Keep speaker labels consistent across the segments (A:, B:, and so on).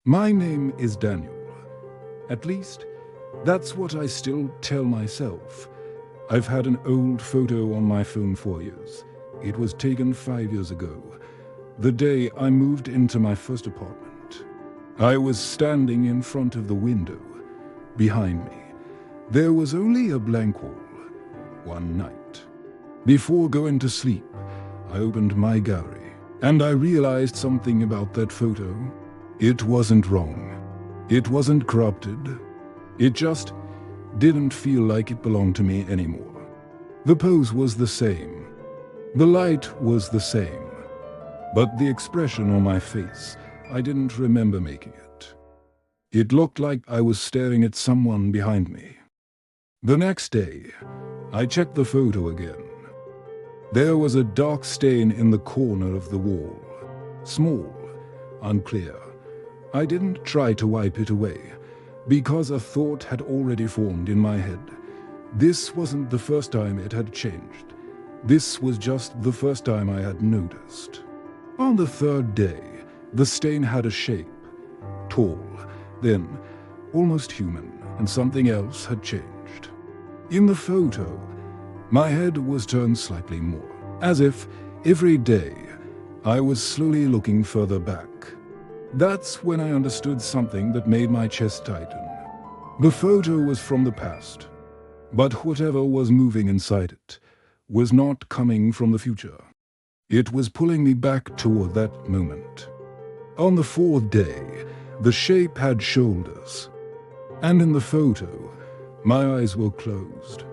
A: My name is Daniel. At least, that's what I still tell myself. I've had an old photo on my phone for years. It was taken 5 years ago, the day I moved into my first apartment. I was standing in front of the window. Behind me, there was only a blank wall. One night, before going to sleep, I opened my gallery, and I realized something about that photo. It wasn't wrong. It wasn't corrupted. It just didn't feel like it belonged to me anymore. The pose was the same. The light was the same. But the expression on my face, I didn't remember making it. It looked like I was staring at someone behind me. The next day, I checked the photo again. There was a dark stain in the corner of the wall. Small, unclear. I didn't try to wipe it away, because a thought had already formed in my head. This wasn't the first time it had changed. This was just the first time I had noticed. On the third day, the stain had a shape. Tall, thin, almost human, and something else had changed. In the photo, my head was turned slightly more, as if every day I was slowly looking further back. That's when I understood something that made my chest tighten. The photo was from the past, but whatever was moving inside it was not coming from the future. It was pulling me back toward that moment. On the fourth day, the shape had shoulders, and in the photo, my eyes were closed,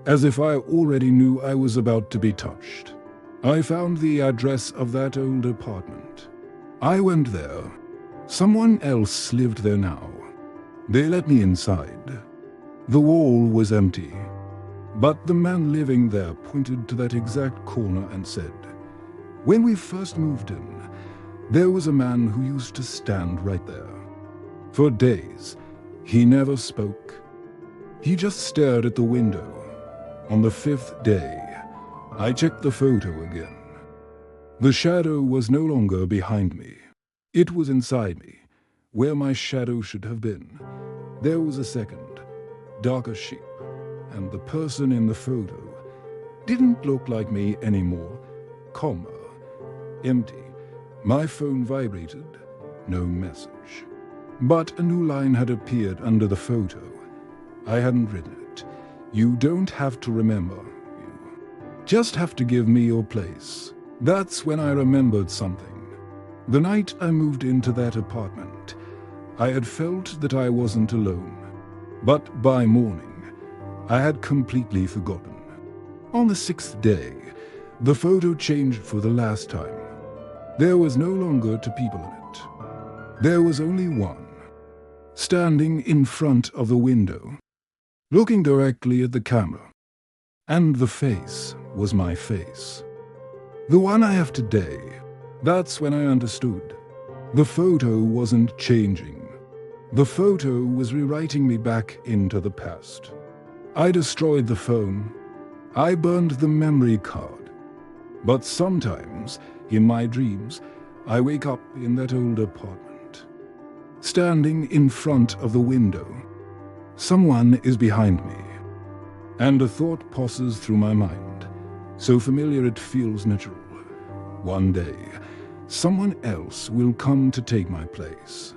A: as if I already knew I was about to be touched. I found the address of that old apartment. I went there. Someone else lived there now. They let me inside. The wall was empty, but the man living there pointed to that exact corner and said, "When we first moved in, there was a man who used to stand right there. For days, he never spoke. He just stared at the window. On the fifth day, I checked the photo again. The shadow was no longer behind me. It was inside me, where my shadow should have been. There was a second, darker shape, and the person in the photo didn't look like me anymore. Calmer, empty. My phone vibrated. No message. But a new line had appeared under the photo. I hadn't written it. "You don't have to remember. You just have to give me your place." That's when I remembered something. The night I moved into that apartment, I had felt that I wasn't alone. But by morning, I had completely forgotten. On the sixth day, the photo changed for the last time. There was no longer two people in it. There was only one, standing in front of the window, looking directly at the camera. And the face was my face. The one I have today. That's when I understood. The photo wasn't changing. The photo was rewriting me back into the past. I destroyed the phone. I burned the memory card. But sometimes, in my dreams, I wake up in that old apartment, standing in front of the window. Someone is behind me, and a thought passes through my mind, so familiar it feels natural. One day, someone else will come to take my place.